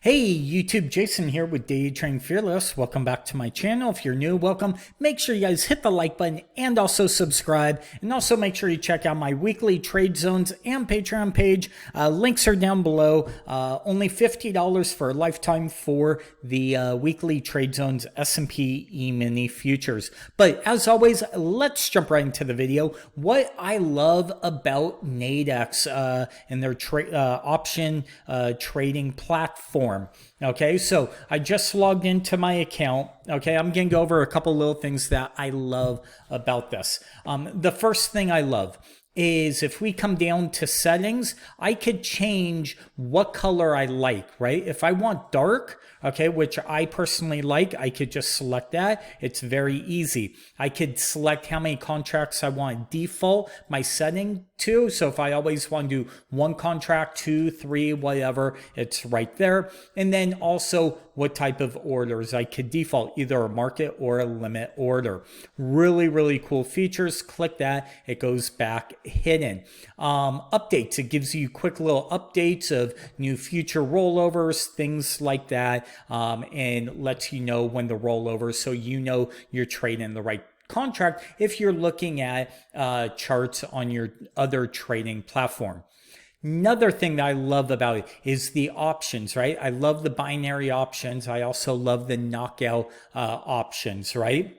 Hey YouTube, Jason here with Day Trading Fearless. Welcome back to my channel. If you're new, welcome. Make sure you guys hit the like button and also subscribe. And also make sure you check out my weekly trade zones and Patreon page. Links are down below. Only $50 for a lifetime for the weekly trade zones S&P E-mini futures. But as always, let's jump right into the video. What I love about Nadex and their option trading platform. Okay, so I just logged into my account. Okay, I'm gonna go over a couple little things that I love about this. The first thing I love is if we come down to settings, I could change what color I like, right? If I want dark, okay, which I personally like, I could just select that. It's very easy. I could select how many contracts I want to default my setting to. So if I always want to do one contract, two, three, whatever, it's right there. And then also what type of orders I could default, either a market or a limit order. Really, really cool features. Click that, it goes back hidden. Updates, it gives you quick little updates of new future rollovers, things like that, and lets you know when the rollovers, so you know you're trading the right contract if you're looking at charts on your other trading platform. Another thing that I love about it is the options, right? I love the binary options. I also love the knockout options, right?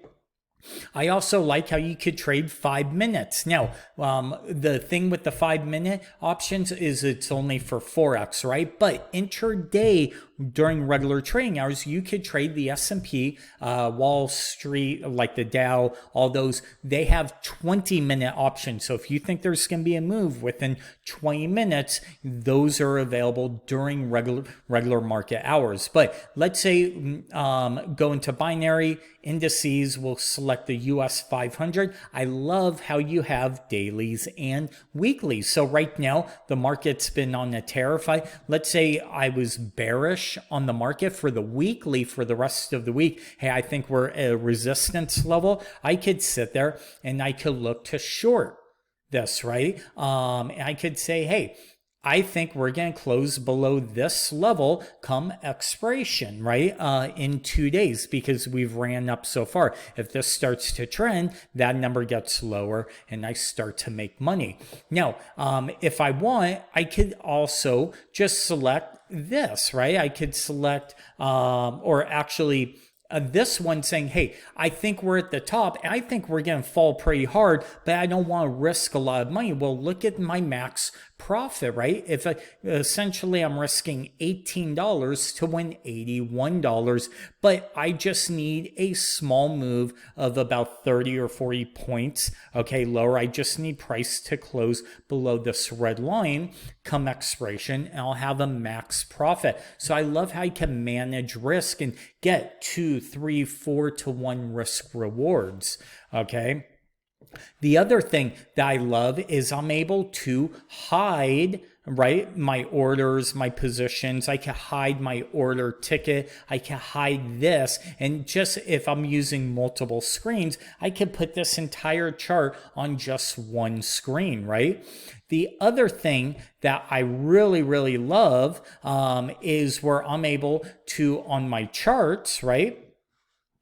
I also like how you could trade 5 minutes. Now, the thing with the 5 minute options is it's only for Forex, right? But intraday during regular trading hours, you could trade the S&P, Wall Street, like the Dow, all those. They have 20-minute options. So if you think there's going to be a move within 20 minutes, those are available during regular market hours. But let's say go into binary indices, we'll select the US 500. I love how you have dailies and weeklies. So right now, the market's been on a tear. Let's say I was bearish on the market for the weekly for the rest of the week. Hey, I think we're at a resistance level. I could sit there and I could look to short this, right? And I could say, hey, I think we're going to close below this level come expiration, right? In 2 days, because we've ran up so far. If this starts to trend, that number gets lower and I start to make money. Now, if I want, I could also just select this, right? I could select, or actually, this one saying, hey, I think we're at the top. I think we're going to fall pretty hard, but I don't want to risk a lot of money. Well, look at my max profit, right? If essentially I'm risking $18 to win $81, but I just need a small move of about 30 or 40 points, okay, lower. I just need price to close below this red line come expiration, and I'll have a max profit. So I love how you can manage risk and get 2, 3, 4 to 1 risk rewards, okay? The other thing that I love is I'm able to hide, right, my orders, my positions. I can hide my order ticket. I can hide this. And just if I'm using multiple screens, I can put this entire chart on just one screen, right? The other thing that I really, really love is where I'm able to, on my charts, right,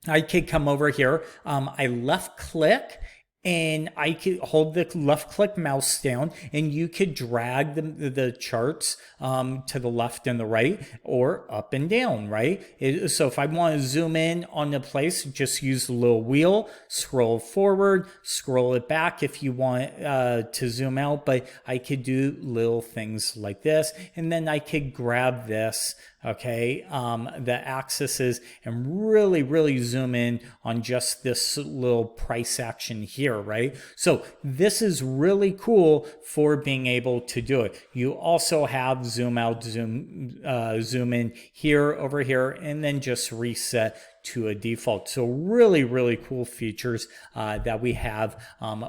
I could come over here. I left click and I could hold the left click mouse down and you could drag the charts to the left and the right or up and down, right? So if I want to zoom in on the place, just use the little wheel, scroll forward, scroll it back if you want to zoom out, but I could do little things like this. And then I could grab this, okay, the axes and really, really zoom in on just this little price action here, right? So this is really cool for being able to do it. You also have zoom out, zoom in here, over here, and then just reset to a default. So really, really cool features that we have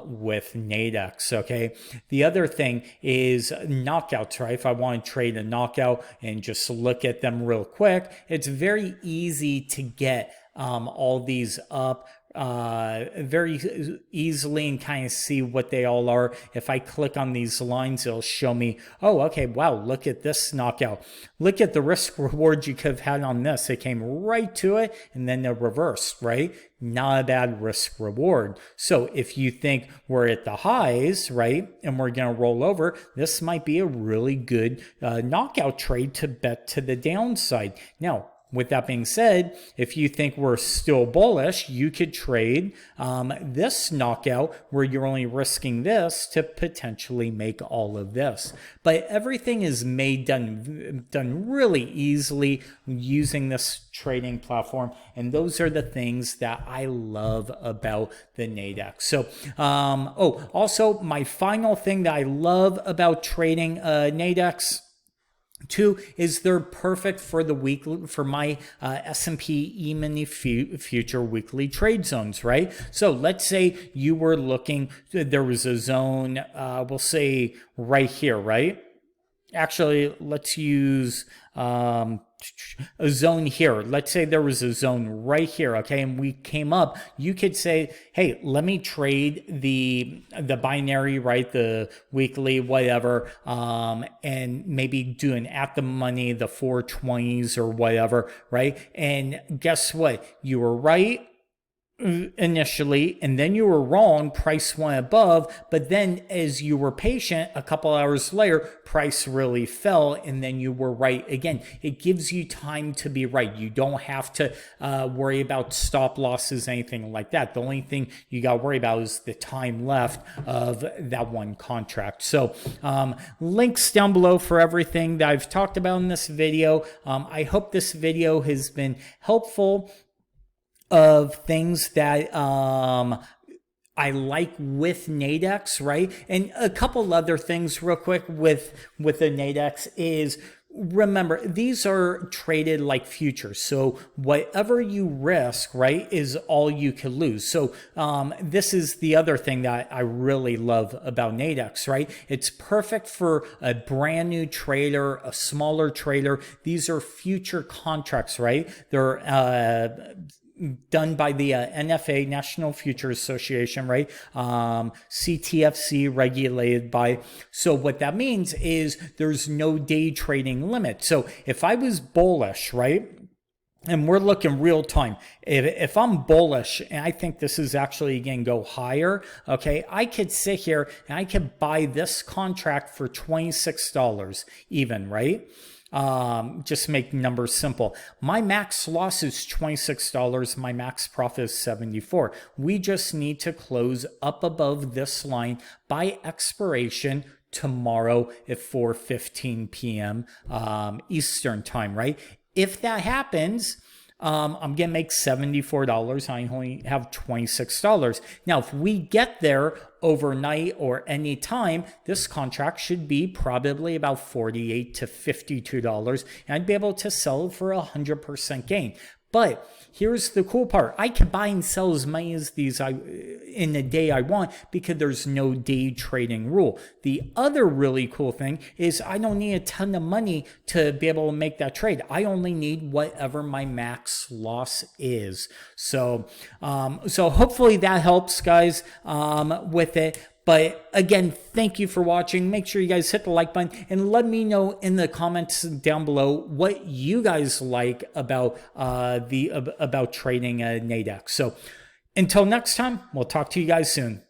with Nadex, okay? The other thing is knockouts, right? If I want to trade a knockout and just look at them real quick, it's very easy to get all these up very easily and kind of see what they all are. If I click on these lines, it'll show me, oh, okay, wow, look at this knockout. Look at the risk reward you could have had on this. It came right to it and then it reversed, right? Not a bad risk reward. So if you think we're at the highs, right, and we're going to roll over, this might be a really good knockout trade to bet to the downside. Now, with that being said, if you think we're still bullish, you could trade this knockout where you're only risking this to potentially make all of this. But everything is done really easily using this trading platform. And those are the things that I love about the Nadex. So, also my final thing that I love about trading Nadex, two, is they're perfect for the weekly, for my S&P Emini future weekly trade zones, right? So let's say you were looking, there was a zone, we'll say right here, right? Actually, let's use a zone here. Let's say there was a zone right here, okay, and we came up. You could say, hey, let me trade the binary, right, the weekly, whatever, and maybe do an at the money, the 420s or whatever, right? And guess what? You were right initially, and then you were wrong, price went above, but then as you were patient, a couple hours later, price really fell, and then you were right again. It gives you time to be right. You don't have to worry about stop losses, anything like that. The only thing you got to worry about is the time left of that one contract. So links down below for everything that I've talked about in this video. I hope this video has been helpful of things that I like with Nadex, right? And a couple other things real quick with the Nadex is, remember, these are traded like futures. So whatever you risk, right, is all you can lose. So this is the other thing that I really love about Nadex, right? It's perfect for a brand new trader, a smaller trader. These are future contracts, right? They're done by the NFA, National Futures Association, right? CTFC regulated by. So what that means is there's no day trading limit. So if I was bullish, right? And we're looking real time. If I'm bullish and I think this is actually going to go higher, okay, I could sit here and I could buy this contract for $26 even, right? Just make numbers simple. My max loss is $26. My max profit is $74. We just need to close up above this line by expiration tomorrow at 4:15 p.m. Eastern time, right? If that happens, I'm going to make $74. I only have $26. Now, if we get there overnight or any time, this contract should be probably about $48 to $52. And I'd be able to sell it for 100% gain. But here's the cool part. I can buy and sell as many as these in a day I want because there's no day trading rule. The other really cool thing is I don't need a ton of money to be able to make that trade. I only need whatever my max loss is. So, so hopefully that helps, guys, with it. But again, thank you for watching. Make sure you guys hit the like button and let me know in the comments down below what you guys like about about trading Nadex. So until next time, we'll talk to you guys soon.